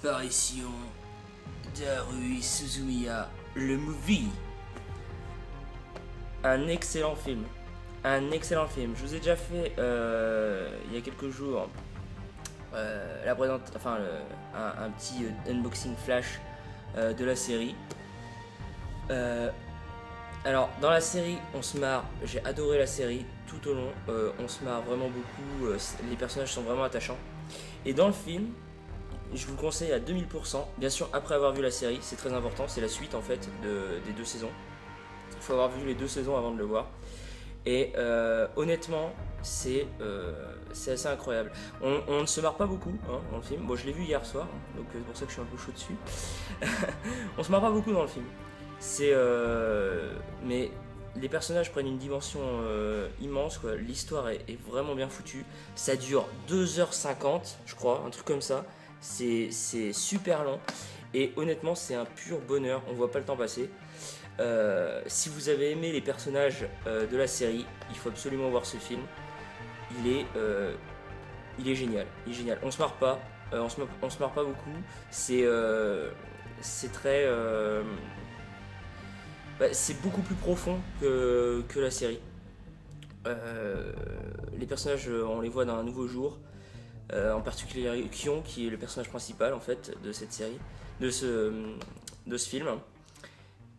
disparition d'Haruhi Suzumiya, le movie. Un excellent film. Un excellent film. Je vous ai déjà fait il y a quelques jours un petit unboxing flash de la série. Alors dans la série on se marre, j'ai adoré la série tout au long, on se marre vraiment beaucoup, les personnages sont vraiment attachants. Et dans le film, je vous le conseille à 2000%, bien sûr après avoir vu la série, c'est très important, c'est la suite en fait des deux saisons. Il faut avoir vu les deux saisons avant de le voir. Et honnêtement, c'est assez incroyable. On ne se marre pas beaucoup hein, dans le film. Bon, je l'ai vu hier soir, donc c'est pour ça que je suis un peu chaud dessus. On se marre pas beaucoup dans le film. Mais les personnages prennent une dimension immense, quoi. L'histoire est vraiment bien foutue. Ça dure 2h50, je crois, un truc comme ça. C'est super long. Et honnêtement, c'est un pur bonheur. On voit pas le temps passer. Si vous avez aimé les personnages de la série, il faut absolument voir ce film. Il est génial. Il est génial. On se marre pas. On se marre pas beaucoup. C'est très. C'est beaucoup plus profond que la série. Les personnages, on les voit dans un nouveau jour. En particulier Kion, qui est le personnage principal en fait de cette série, de ce film.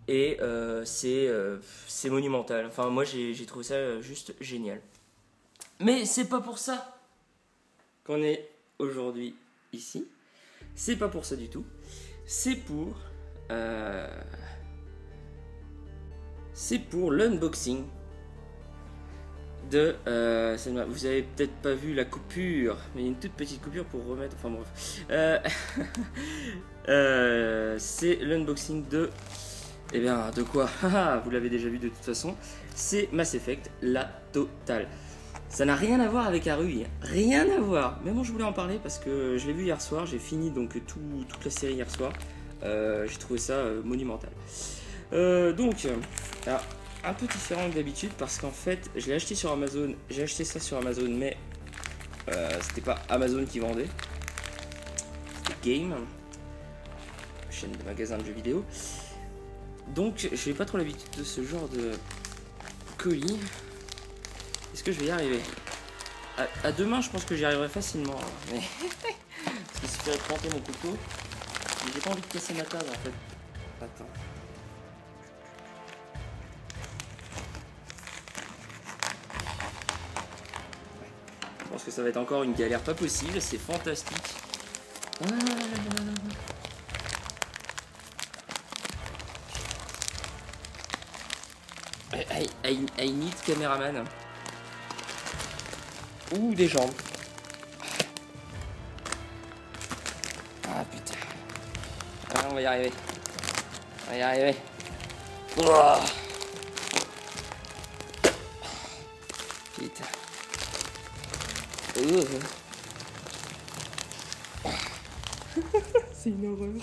Et c'est monumental. Enfin, moi j'ai trouvé ça juste génial. Mais c'est pas pour ça qu'on est aujourd'hui ici. C'est pas pour ça du tout. C'est pour l'unboxing de vous avez peut-être pas vu la coupure, mais il y a une toute petite coupure pour remettre. Enfin bref. C'est l'unboxing de. Eh bien, de quoi? Vous l'avez déjà vu de toute façon. C'est Mass Effect, la totale. Ça n'a rien à voir avec Haruhi, rien à voir. Mais bon, je voulais en parler parce que je l'ai vu hier soir. J'ai fini donc toute la série hier soir. J'ai trouvé ça monumental. Donc, alors, un peu différent que d'habitude parce qu'en fait, je l'ai acheté sur Amazon. J'ai acheté ça sur Amazon, mais c'était pas Amazon qui vendait. C'était Game, chaîne de magasin de jeux vidéo. Donc, je n'ai pas trop l'habitude de ce genre de colis. Est-ce que je vais y arriver? À demain, je pense que j'y arriverai facilement. Mais parce qu'il suffirait de planter mon couteau. Mais j'ai pas envie de casser ma table en fait. Attends. Je pense que ça va être encore une galère pas possible. C'est fantastique. I need caméraman. Ou des jambes. Ah putain. Ah, on va y arriver. On va y arriver. Oh. Putain. C'est une horreur.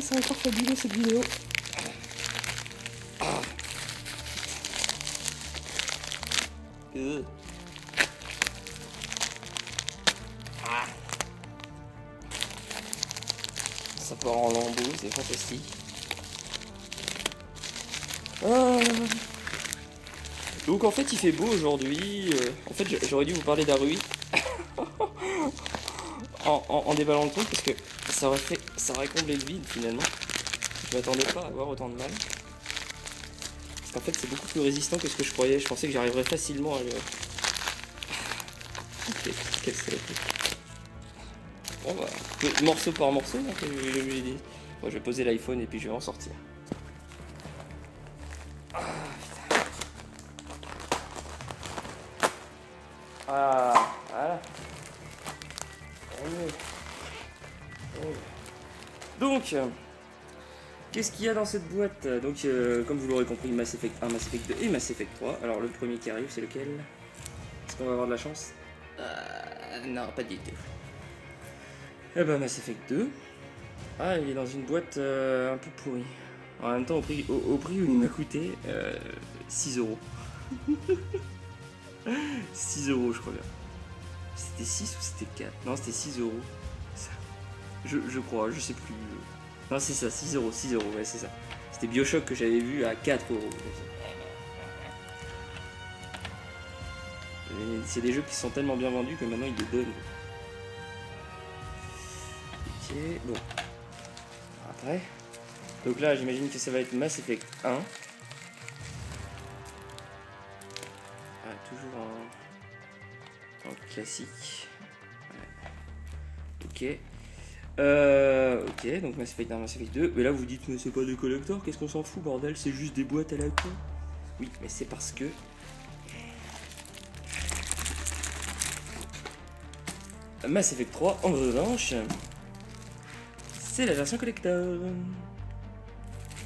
C'est encore fabuleux cette vidéo. Ça part en lambeaux, c'est fantastique. Donc en fait il fait beau aujourd'hui. En fait j'aurais dû vous parler d'Haruhi en déballant le truc parce que ça aurait comblé le vide finalement. Je m'attendais pas à avoir autant de mal. Parce qu'en fait c'est beaucoup plus résistant que ce que je croyais. Je pensais que j'arriverais facilement à le... Quelle saloperie. Bon bah, morceau par morceau, hein, comme je lui ai dit. Bon, je vais poser l'iPhone et puis je vais en sortir. Ah, voilà. Donc, qu'est-ce qu'il y a dans cette boîte? Donc, comme vous l'aurez compris, Mass Effect 1, Mass Effect 2 et Mass Effect 3. Alors, le premier qui arrive, c'est lequel? Est-ce qu'on va avoir de la chance? Non, pas du tout. Eh ben, Mass Effect 2. Ah, il est dans une boîte un peu pourrie. En même temps, au prix où il m'a coûté 6 €. 6 € je crois bien. C'était 6 ou c'était 4? Non, c'était 6 €. Ça Je crois, je sais plus. Non, c'est ça, 6 euros, 6 euros, ouais, c'est ça. C'était Bioshock que j'avais vu à 4 euros. C'est des jeux qui sont tellement bien vendus que maintenant ils les donnent. Ok, bon. Après. Donc là, j'imagine que ça va être Mass Effect 1. Ah, toujours en classique. Ouais. Ok. Ok, donc Mass Effect 1, Mass Effect 2. Mais là, vous dites, mais c'est pas des collectors, qu'est-ce qu'on s'en fout, bordel? C'est juste des boîtes à la con. Oui, mais c'est parce que. Mass Effect 3, en revanche, c'est la version collector.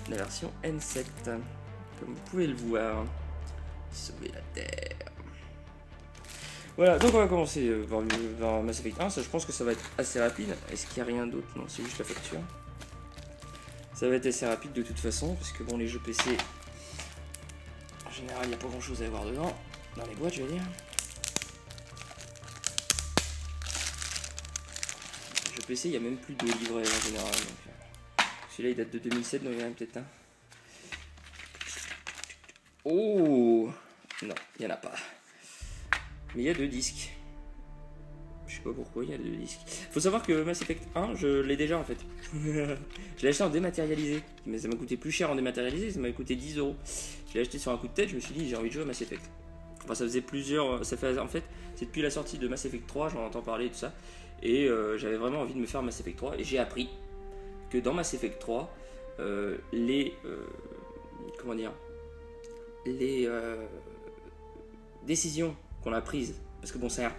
La version N7. Comme vous pouvez le voir. Sauver la Terre. Voilà, donc on va commencer par Mass Effect 1. Ça, je pense que ça va être assez rapide. Est-ce qu'il n'y a rien d'autre? Non, c'est juste la facture. Ça va être assez rapide de toute façon, parce que bon, les jeux PC, en général, il n'y a pas grand-chose à voir dedans. Dans les boîtes, je veux dire. Les jeux PC, il n'y a même plus de livret en général. Celui-là, il date de 2007, donc il y en a peut-être un. Oh! Non, il n'y en a pas. Mais il y a 2 disques. Je sais pas pourquoi il y a 2 disques. Faut savoir que Mass Effect 1, je l'ai déjà en fait. Je l'ai acheté en dématérialisé. Mais ça m'a coûté plus cher en dématérialisé, ça m'a coûté 10 euros. Je l'ai acheté sur un coup de tête, je me suis dit j'ai envie de jouer à Mass Effect. Enfin, ça faisait plusieurs. En fait, c'est depuis la sortie de Mass Effect 3, j'en entends parler et tout ça. Et j'avais vraiment envie de me faire Mass Effect 3. Et j'ai appris que dans Mass Effect 3, comment dire, les décisions qu'on a prises, parce que bon, c'est un,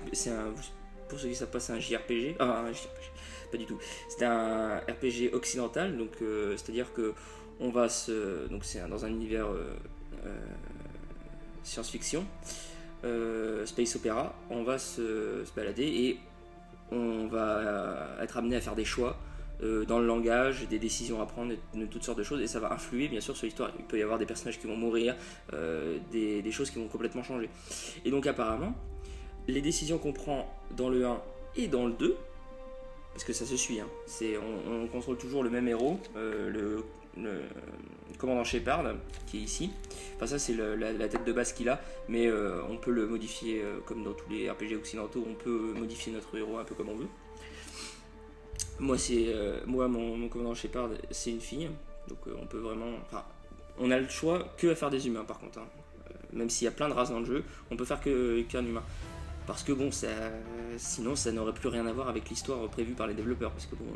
pour ceux qui savent pas, c'est un JRPG, un JRPG, pas du tout, c'est un RPG occidental, donc c'est-à-dire que on va donc c'est dans un univers science-fiction, space opéra, on va se balader et on va être amené à faire des choix dans le langage, des décisions à prendre, de toutes sortes de choses, et ça va influer bien sûr sur l'histoire. Il peut y avoir des personnages qui vont mourir, des choses qui vont complètement changer. Et donc apparemment, les décisions qu'on prend dans le 1 et dans le 2, parce que ça se suit, hein, on contrôle toujours le même héros, le commandant Shepard, qui est ici. Enfin ça c'est la tête de base qu'il a, mais on peut le modifier, comme dans tous les RPG occidentaux, on peut modifier notre héros un peu comme on veut. Moi, mon commandant Shepard, c'est une fille, donc on peut vraiment. Enfin, on a le choix que à faire des humains, par contre. Hein. Même s'il y a plein de races dans le jeu, on peut faire qu'un humain. Parce que bon, sinon, ça n'aurait plus rien à voir avec l'histoire prévue par les développeurs. Parce que bon,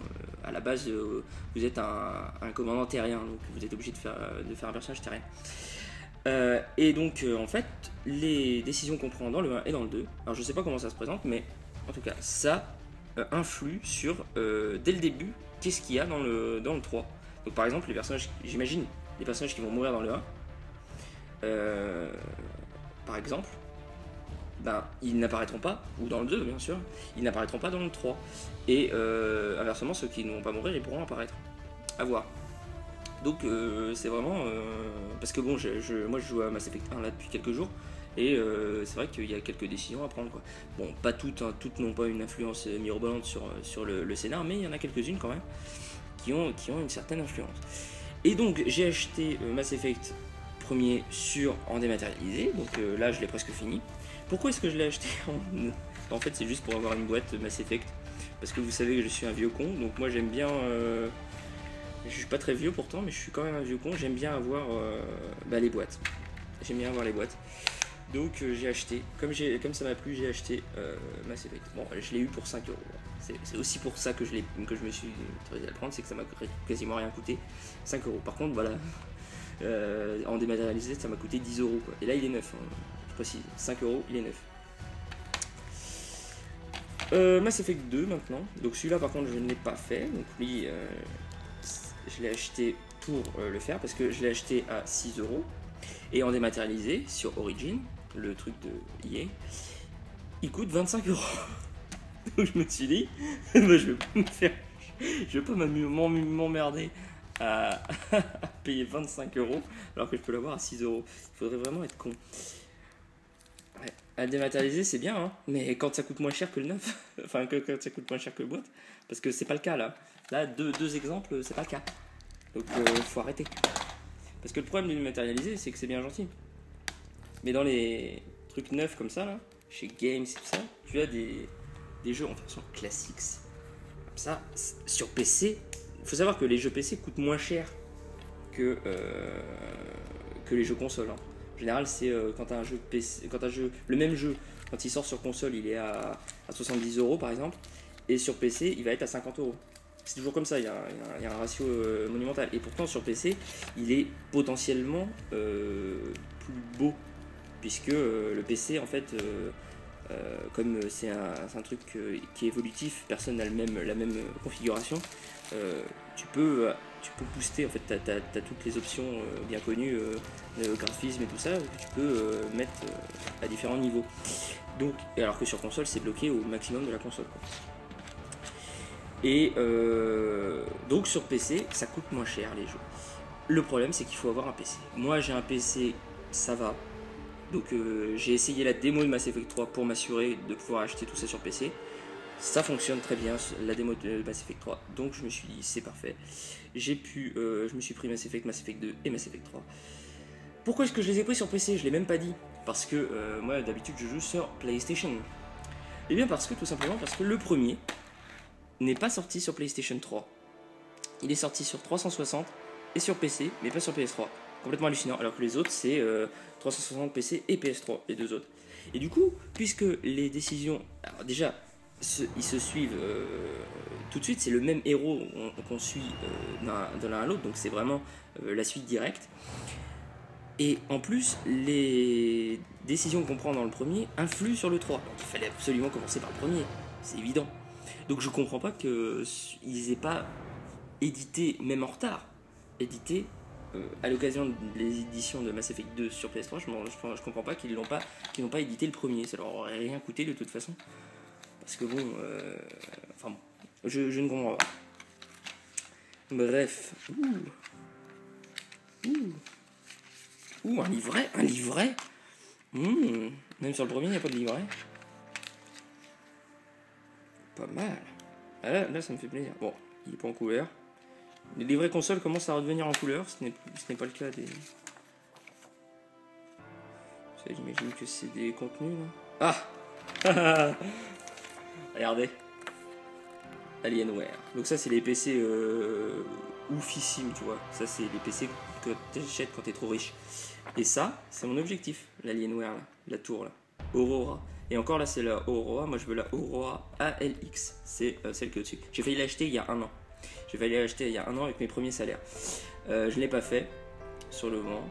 à la base, vous êtes un commandant terrien, donc vous êtes obligé de faire un personnage terrien. Et donc, en fait, les décisions qu'on prend dans le 1 et dans le 2, alors je sais pas comment ça se présente, mais en tout cas, ça influe sur, dès le début, qu'est-ce qu'il y a dans le 3. Donc par exemple, les personnages, j'imagine, les personnages qui vont mourir dans le 1, par exemple, ben, ils n'apparaîtront pas, ou dans le 2 bien sûr, ils n'apparaîtront pas dans le 3. Et inversement, ceux qui ne vont pas mourir, ils pourront apparaître. À voir. Donc c'est vraiment... parce que bon, moi je joue à Mass Effect 1 là depuis quelques jours, et c'est vrai qu'il y a quelques décisions à prendre, quoi. Bon, pas toutes, hein, toutes n'ont pas une influence mirobolante sur le scénar, mais il y en a quelques-unes quand même qui ont une certaine influence. Et donc j'ai acheté Mass Effect premier en dématérialisé, donc là je l'ai presque fini. Pourquoi est-ce que je l'ai acheté en fait c'est juste pour avoir une boîte Mass Effect, parce que vous savez que je suis un vieux con, donc moi j'aime bien... je suis pas très vieux pourtant, mais je suis quand même un vieux con, j'aime bien avoir les boîtes. J'aime bien avoir les boîtes. Donc j'ai acheté, comme ça m'a plu, j'ai acheté Mass Effect. Bon, je l'ai eu pour 5 euros. C'est aussi pour ça que je me suis autorisé à le prendre, c'est que ça m'a quasiment rien coûté. 5 euros. Par contre, voilà, en dématérialisé, ça m'a coûté 10 euros, quoi. Et là, il est neuf, hein, je précise. 5 euros, il est neuf. Mass Effect 2 maintenant. Donc celui-là, par contre, je ne l'ai pas fait. Donc lui, je l'ai acheté pour le faire, parce que je l'ai acheté à 6 euros. Et en dématérialisé sur Origin, le truc de EA, il coûte 25 euros. Donc je me suis dit, bah, je vais pas m'emmerder à payer 25 euros alors que je peux l'avoir à 6 euros. Il faudrait vraiment être con. Ouais. À dématérialiser, c'est bien, hein, mais quand ça coûte moins cher que le neuf, enfin, quand ça coûte moins cher que le boîte, parce que c'est pas le cas là. Là, deux exemples, c'est pas le cas. Donc, faut arrêter. Parce que le problème du dématérialisé, c'est que c'est bien gentil. Mais dans les trucs neufs comme ça, là, chez Games et tout ça, tu as des jeux en version classique. Comme ça, sur PC, il faut savoir que les jeux PC coûtent moins cher que les jeux consoles. Hein. En général, c'est quand tu as un jeu PC, le même jeu, quand il sort sur console, il est à 70 € par exemple, et sur PC, il va être à 50 €. C'est toujours comme ça, il y a un ratio monumental. Et pourtant, sur PC, il est potentiellement plus beau, puisque le PC, en fait, comme c'est un truc qui est évolutif, personne n'a la même configuration, tu peux booster, en fait, tu as toutes les options bien connues, le graphisme et tout ça, que tu peux mettre à différents niveaux. Donc, alors que sur console, c'est bloqué au maximum de la console, quoi. Et donc sur PC, ça coûte moins cher les jeux. Le problème, c'est qu'il faut avoir un PC. Moi, j'ai un PC, ça va. Donc j'ai essayé la démo de Mass Effect 3 pour m'assurer de pouvoir acheter tout ça sur PC. Ça fonctionne très bien, la démo de Mass Effect 3. Donc je me suis dit, c'est parfait. Je me suis pris Mass Effect 2 et Mass Effect 3. Pourquoi est-ce que je les ai pris sur PC? Je l'ai même pas dit. Parce que moi, d'habitude, je joue sur PlayStation. Et bien tout simplement parce que le premier n'est pas sorti sur PlayStation 3. Il est sorti sur 360 et sur PC, mais pas sur PS3. Complètement hallucinant, alors que les autres, c'est 360 PC et PS3, les deux autres. Et du coup, puisque les décisions... Alors déjà, ils se suivent tout de suite, c'est le même héros qu'on suit de l'un à l'autre, donc c'est vraiment la suite directe. Et en plus, les décisions qu'on prend dans le premier influent sur le 3. Donc il fallait absolument commencer par le premier, c'est évident. Donc je comprends pas qu'ils aient pas édité, même en retard, édité à l'occasion des éditions de Mass Effect 2 sur PS3. Je comprends pas qu'ils n'ont pas édité le premier. Ça leur aurait rien coûté de toute façon. Parce que bon, enfin bon, je ne comprends pas. Bref. Un livret. Même sur le premier, il n'y a pas de livret. Pas mal. Ah là, ça me fait plaisir. Bon, il est pas en couleur. Les livrets consoles commencent à redevenir en couleur. Ce n'est pas le cas des... Ça, j'imagine que c'est des contenus, là. Ah regardez. Alienware. Donc ça, c'est les PC oufissimes, tu vois. Ça, c'est les PC que tu achètes quand tu es trop riche. Et ça, c'est mon objectif. L'Alienware, là. La tour, là. Aurora. Et encore là, c'est la Aurora. Moi, je veux la Aurora ALX. C'est celle qui est au-dessus. J'ai failli l'acheter il y a un an. Avec mes premiers salaires. Je ne l'ai pas fait sur le moment.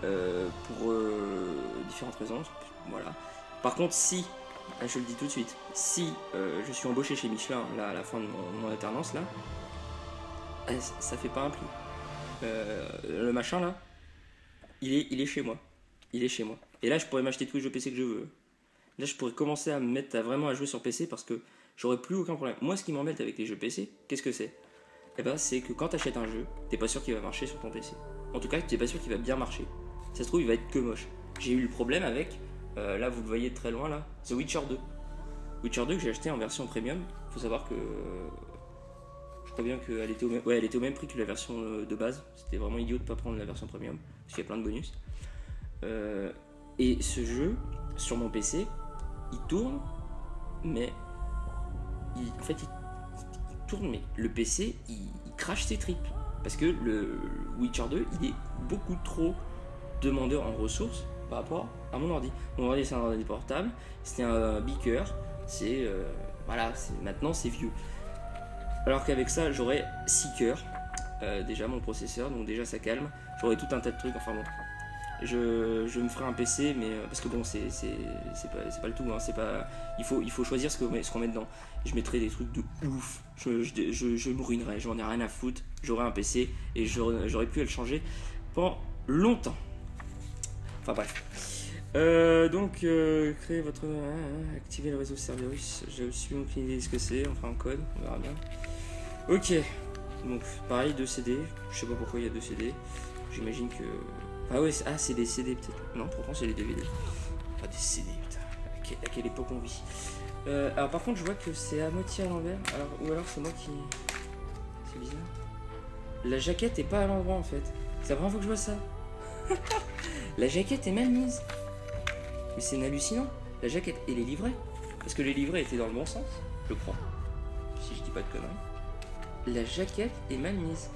Pour différentes raisons. Voilà. Par contre, si, je le dis tout de suite, si je suis embauché chez Michelin là, à la fin de mon alternance, là, ça fait pas un pli. Le machin là, il est chez moi. Et là, je pourrais m'acheter tous les jeux PC que je veux. Là, je pourrais commencer à me mettre vraiment à jouer sur PC parce que j'aurais plus aucun problème. Moi, ce qui m'embête avec les jeux PC, qu'est-ce que c'est? Eh ben, c'est que quand tu achètes un jeu, t'es pas sûr qu'il va marcher sur ton PC. En tout cas, t'es pas sûr qu'il va bien marcher. Ça se trouve, il va être que moche. J'ai eu le problème avec, là, vous le voyez de très loin, là, The Witcher 2. Witcher 2 que j'ai acheté en version premium. Faut savoir que je crois bien qu'elle était au même prix que la version de base. C'était vraiment idiot de pas prendre la version premium parce qu'il y a plein de bonus. Et ce jeu sur mon PC, il tourne, mais il tourne, mais le PC il crache ses tripes parce que le Witcher 2 il est beaucoup trop demandeur en ressources par rapport à mon ordi. Mon ordi, c'est un ordi portable, c'était un beaker, maintenant c'est vieux. Alors qu'avec ça, j'aurais 6 cœurs, déjà mon processeur, donc déjà ça calme. J'aurais tout un tas de trucs, enfin bon. Je me ferai un PC, mais parce que bon, c'est pas le tout, hein, il faut choisir ce qu'on met dedans. Je mettrai des trucs de ouf, je me ruinerai, j'en ai rien à foutre. J'aurai un PC et j'aurais pu le changer pendant longtemps. Enfin bref. Donc, créer votre... activer le réseau Cerberus. J'ai suis aucune idée de ce que c'est, on fera un code, on verra bien. Ok, donc pareil, 2 CD. Je sais pas pourquoi il y a 2 CD. J'imagine que... Ah ouais, c'est des CD peut-être. Non, pourtant c'est les DVD. Pas des CD, putain. à quelle époque on vit. Alors par contre je vois que c'est à moitié à l'envers, ou alors c'est moi qui... C'est bizarre. La jaquette est pas à l'endroit en fait. C'est la première fois que je vois ça. La jaquette est mal mise. Mais c'est hallucinant. La jaquette et les livrets. Parce que les livrets étaient dans le bon sens, je crois. Si je dis pas de conneries. La jaquette est mal mise.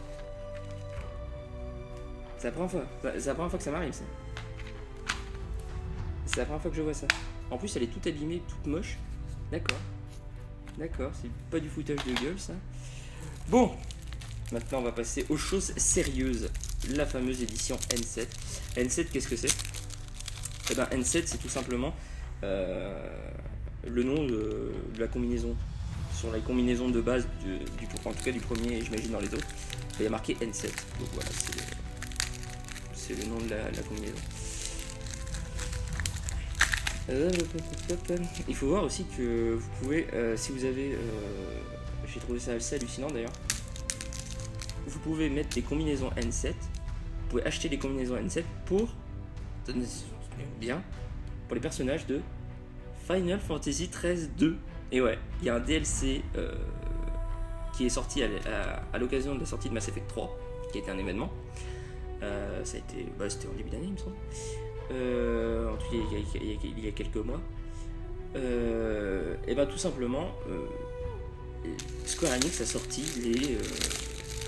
C'est la première fois. C'est la première fois que ça m'arrive ça. C'est la première fois que je vois ça. En plus elle est toute abîmée, toute moche. D'accord. D'accord, c'est pas du foutage de gueule ça. Bon. Maintenant on va passer aux choses sérieuses. La fameuse édition N7. N7 qu'est-ce que c'est? Eh ben N7 c'est tout simplement le nom de la combinaison. Sur la combinaison de base en tout cas du premier, j'imagine dans les autres, il y a marqué N7. Donc voilà, c'est le nom de la combinaison. Il faut voir aussi que vous pouvez, si vous avez, j'ai trouvé ça assez hallucinant d'ailleurs, vous pouvez mettre des combinaisons N7, vous pouvez acheter des combinaisons N7 pour, bien, pour les personnages de Final Fantasy XIII 2. Et ouais, il y a un DLC qui est sorti à l'occasion de la sortie de Mass Effect 3, qui a été un événement. Ça a été, c'était en début d'année, il me semble. En tout cas, il y a quelques mois. Et ben tout simplement, Square Enix a sorti les.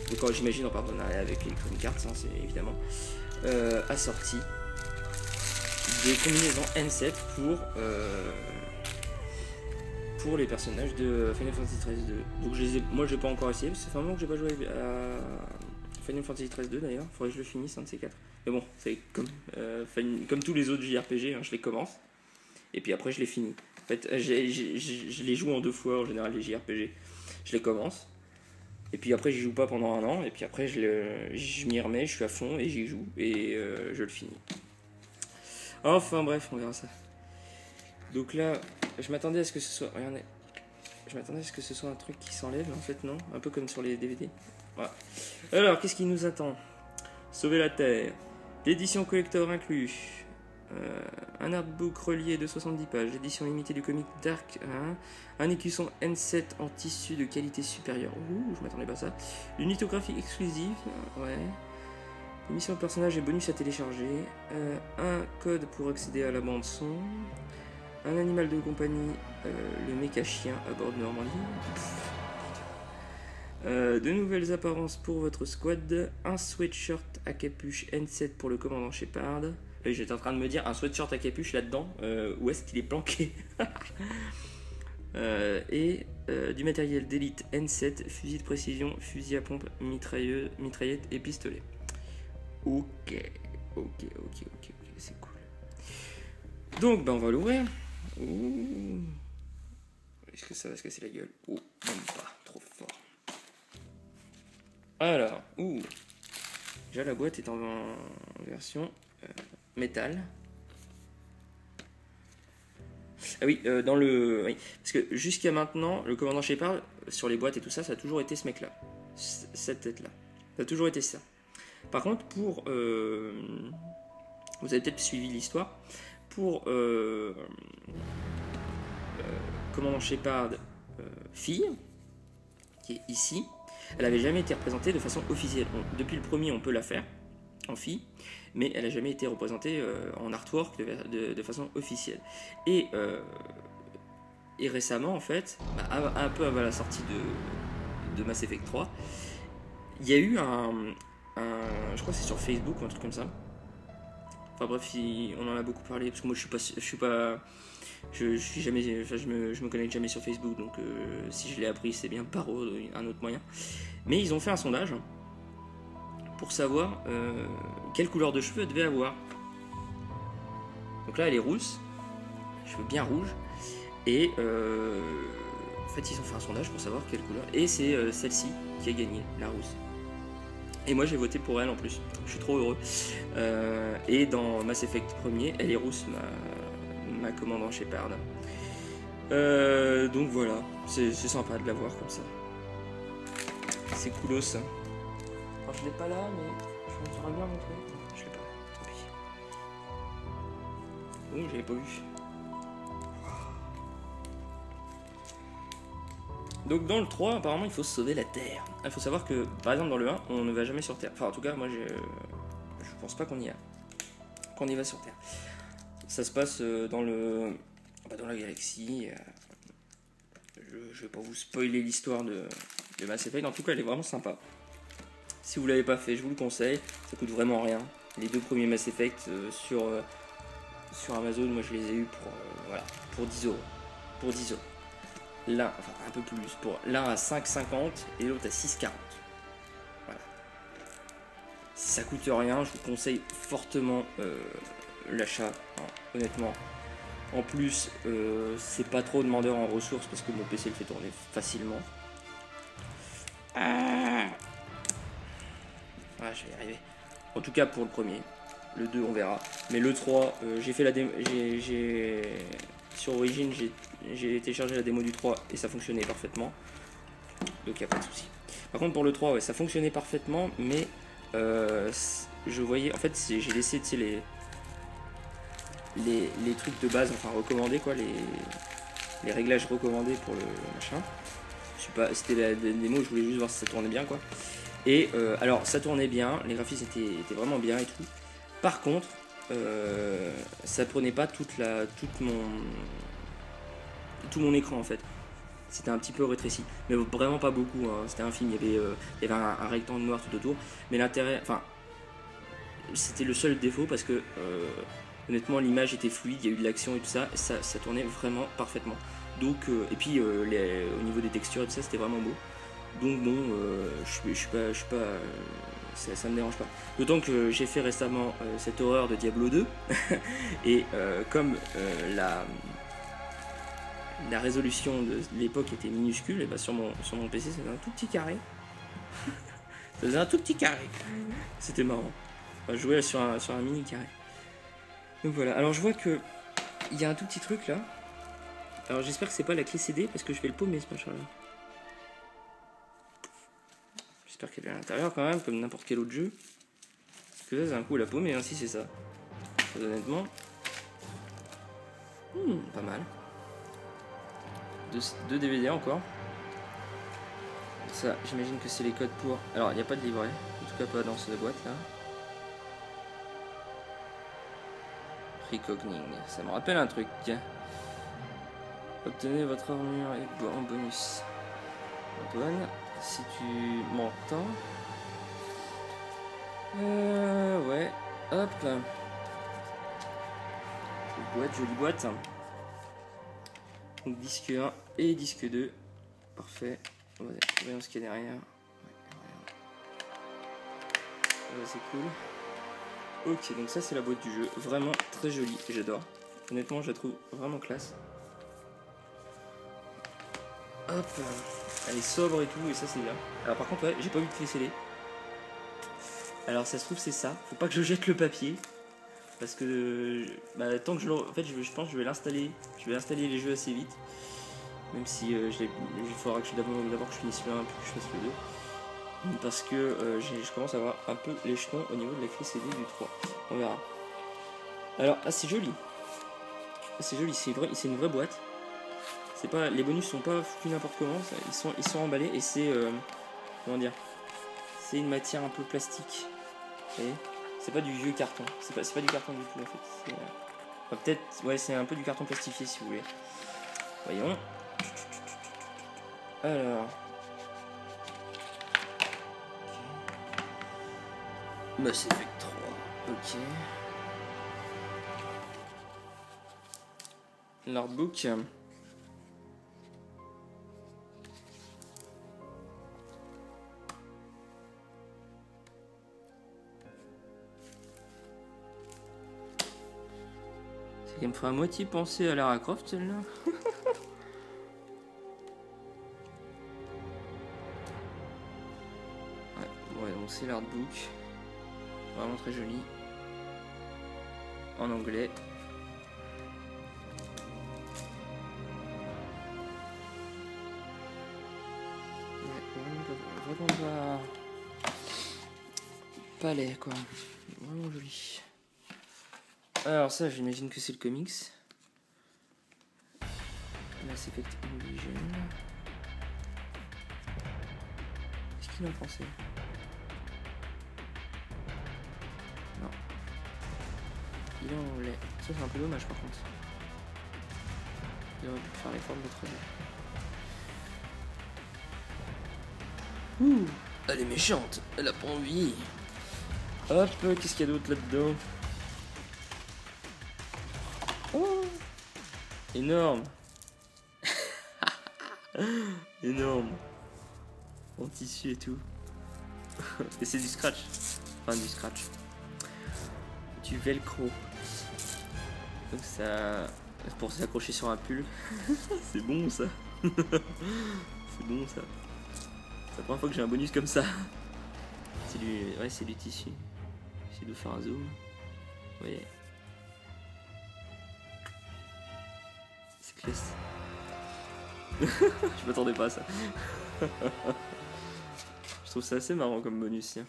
Donc j'imagine en partenariat avec Electronic Arts, hein, c'est évidemment, a sorti des combinaisons N7 pour les personnages de Final Fantasy XIII 2. Donc moi j'ai pas encore essayé, parce que ça fait un moment que j'ai pas joué à Final Fantasy XIII 2 d'ailleurs, faudrait que je le finisse un de ces quatre. Mais bon, c'est comme tous les autres JRPG, hein, je les commence, et puis après je les finis. En fait, je les joue en 2 fois en général les JRPG. Je les commence, et puis après j'y joue pas pendant un an, et puis après je m'y remets, je suis à fond, et j'y joue, et je le finis. Enfin bref, on verra ça. Donc là, je m'attendais à ce que ce soit... Regardez. Je m'attendais à ce que ce soit un truc qui s'enlève, en fait non. Un peu comme sur les DVD. Voilà. Alors, qu'est-ce qui nous attend? Sauver la Terre. L'édition collector inclus. Un artbook relié de 70 pages. L'édition limitée du comic Dark. Un écusson N7 en tissu de qualité supérieure. Ouh, je m'attendais pas à ça. Une lithographie exclusive. Ouais. Émission de personnages et bonus à télécharger. Un code pour accéder à la bande son. Un animal de compagnie, le méca chien à bord de Normandie. De nouvelles apparences pour votre squad. Un sweatshirt à capuche N7 pour le commandant Shepard. Là, j'étais en train de me dire, un sweatshirt à capuche là-dedans, où est-ce qu'il est planqué? Et du matériel d'élite N7, fusil de précision, fusil à pompe, mitraillette et pistolet. Ok, c'est cool. Donc, on va l'ouvrir. Ouh. Est-ce que ça va se casser la gueule? Oh, même pas, trop fort. Alors, déjà la boîte est en version métal. Ah oui, oui, parce que jusqu'à maintenant, le commandant Shepard, sur les boîtes et tout ça, ça a toujours été ce mec-là. Cette tête-là. Ça a toujours été ça. Par contre, vous avez peut-être suivi l'histoire, pour commandant Shepard fille, qui est ici, elle n'avait jamais été représentée de façon officielle. Depuis le premier, on peut la faire en fille, mais elle n'a jamais été représentée en artwork de façon officielle. Et récemment, en fait, un peu avant la sortie de Mass Effect 3, il y a eu je crois que c'est sur Facebook ou un truc comme ça. Enfin bref, on en a beaucoup parlé, parce que moi je suis jamais, enfin, je me connecte jamais sur Facebook, donc si je l'ai appris, c'est bien par un autre moyen. Mais ils ont fait un sondage pour savoir quelle couleur de cheveux elle devait avoir. Donc là, elle est rousse, cheveux bien rouges, et en fait, ils ont fait un sondage pour savoir quelle couleur. Et c'est celle-ci qui a gagné, la rousse. Et moi j'ai voté pour elle en plus, je suis trop heureux. Et dans Mass Effect 1er, elle est rousse, ma commandant Shepard. Donc voilà, c'est sympa de la voir comme ça. C'est coolos. Alors je l'ai pas là, mais je me bien montré. Je l'ai pas là, tant pis. Oh, j'avais pas vu. Donc dans le 3, apparemment, il faut sauver la Terre. Il faut savoir que, par exemple, dans le 1, on ne va jamais sur Terre. Enfin, en tout cas, moi, je pense pas qu'on y va sur Terre. Ça se passe dans la galaxie. Je vais pas vous spoiler l'histoire de Mass Effect. En tout cas, elle est vraiment sympa. Si vous l'avez pas fait, je vous le conseille. Ça coûte vraiment rien. Les 2 premiers Mass Effect sur Amazon, moi je les ai eu pour 10 euros. Pour 10 euros. L'un, enfin un peu plus, l'un à 5,50 et l'autre à 6,40. Voilà. Si ça coûte rien, je vous conseille fortement l'achat, hein, honnêtement. En plus, c'est pas trop demandeur en ressources parce que mon PC le fait tourner facilement. Ah, je vais y arriver. En tout cas pour le premier. Le 2 on verra. Mais le 3, j'ai fait la démo. Sur Origin, j'ai téléchargé la démo du 3 et ça fonctionnait parfaitement. Donc il n'y a pas de souci. Par contre pour le 3, ouais, ça fonctionnait parfaitement, mais je voyais. En fait, j'ai laissé les trucs de base, enfin recommandés, quoi, les réglages recommandés pour le machin. C'était la démo, je voulais juste voir si ça tournait bien, quoi. Et alors ça tournait bien, les graphismes étaient vraiment bien et tout. Par contre, ça prenait pas tout mon écran en fait. C'était un petit peu rétréci, mais vraiment pas beaucoup, hein. C'était un film, il y avait un rectangle noir tout autour. Mais l'intérêt, enfin, c'était le seul défaut parce que honnêtement l'image était fluide, il y a eu de l'action et tout ça, et ça tournait vraiment parfaitement. Donc, et puis au niveau des textures et tout ça, c'était vraiment beau. Donc bon, je suis pas, ça me dérange pas. D'autant que j'ai fait récemment cette horreur de Diablo 2 et comme la résolution de l'époque était minuscule, et bah sur mon PC c'était un tout petit carré. Ça faisait un tout petit carré. C'était marrant. Enfin, je jouais sur un mini carré. Donc voilà. Alors je vois que il y a un tout petit truc là. Alors j'espère que c'est pas la clé CD parce que je vais le paumer ce machin là. J'espère qu'elle est à l'intérieur quand même, comme n'importe quel autre jeu. Parce que ça, c'est un coup la paume, et ainsi c'est ça. Très honnêtement. Pas mal. Deux DVD encore. Ça, j'imagine que c'est les codes pour. Alors, il n'y a pas de livret. En tout cas, pas dans cette boîte là. Recogning. Ça me rappelle un truc. Obtenez votre armure en bonus. Antoine, si tu m'entends. Ouais. Hop. Jolie boîte. Donc disque 1 et disque 2. Parfait. Voyons ce qu'il y a derrière. C'est cool. Ok, donc ça c'est la boîte du jeu. Vraiment très jolie. J'adore. Honnêtement, je la trouve vraiment classe. Hop. Elle est sobre et tout, et ça c'est bien. Alors par contre, ouais, j'ai pas vu de clé scellée. Alors ça se trouve c'est ça. Faut pas que je jette le papier. Parce que tant que en fait, je pense que je vais l'installer. Je vais installer les jeux assez vite. Même si il faudra que d'abord que je finisse le 1 puis que je fasse le 2. Parce que je commence à avoir un peu les jetons au niveau de la clé CD du 3. On verra. Alors, c'est joli. C'est joli, c'est une vraie boîte. C'est pas, les bonus sont pas foutus n'importe comment. Ils sont emballés et c'est comment dire, c'est une matière un peu plastique. Vous voyez, c'est pas du vieux carton. C'est pas du carton du tout en fait. Enfin, peut-être, ouais, c'est un peu du carton plastifié si vous voulez. Voyons. Alors. Mass Effect 3. Ok. L'artbook. Ça me ferait à moitié penser à Lara Croft celle-là. Ouais, donc c'est l'artbook. Vraiment très joli. En anglais. Ouais, vraiment pas laid quoi. Vraiment joli. Alors ça, j'imagine que c'est le comics. Mass Effect Invasion. qu'il en pensait. Non. Il est en lait. Ça c'est un peu dommage par contre. Il aurait pu faire l'effort de le traduire. Ouh, elle est méchante, elle a pas envie. Hop, qu'est-ce qu'il y a d'autre là-dedans? Oh, énorme. Énorme. En tissu et tout. Et c'est du scratch. Enfin du scratch. Du velcro. Donc ça... pour s'accrocher sur un pull. C'est bon ça. C'est bon ça. C'est la première fois que j'ai un bonus comme ça. C'est du... ouais, c'est du tissu. J'essaie de faire un zoom. Vous voyez. C'est classe. Je m'attendais pas à ça. Je trouve ça assez marrant comme bonus. Tiens.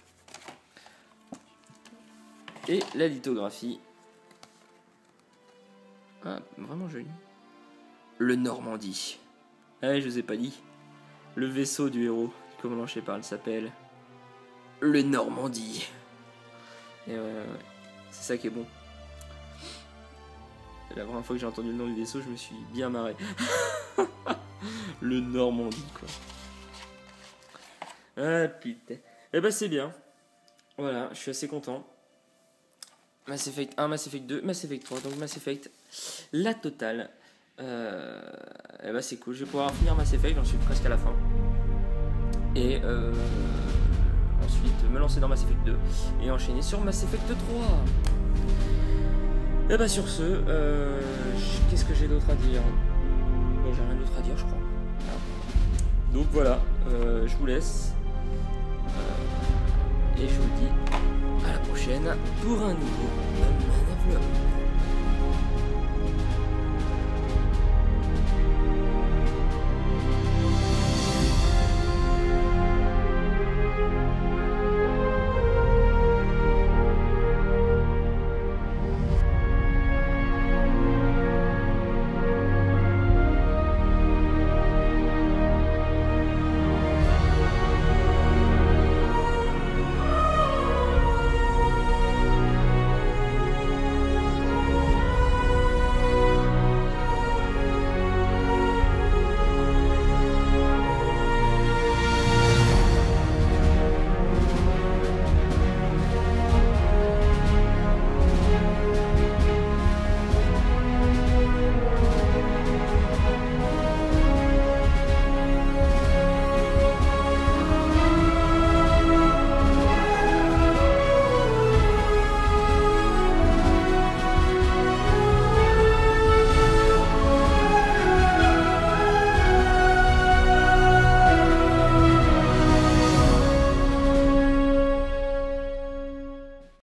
Et la lithographie. Ah, vraiment joli. Le Normandie. Ah, je vous ai pas dit. Le vaisseau du héros, du commandant Shepard, s'appelle le Normandie. Et ouais. C'est ça qui est bon. La première fois que j'ai entendu le nom du vaisseau, je me suis bien marré. Le Normandie, quoi. Ah putain. Eh ben c'est bien. Voilà, je suis assez content. Mass Effect 1, Mass Effect 2, Mass Effect 3. Donc Mass Effect, la totale. Eh ben c'est cool. Je vais pouvoir finir Mass Effect, j'en suis presque à la fin. Et ensuite me lancer dans Mass Effect 2 et enchaîner sur Mass Effect 3. Et bah sur ce, qu'est-ce que j'ai d'autre à dire? Bon, j'ai rien d'autre à dire, je crois. Donc voilà, je vous laisse. Et je vous dis à la prochaine pour un nouveau Manavlog.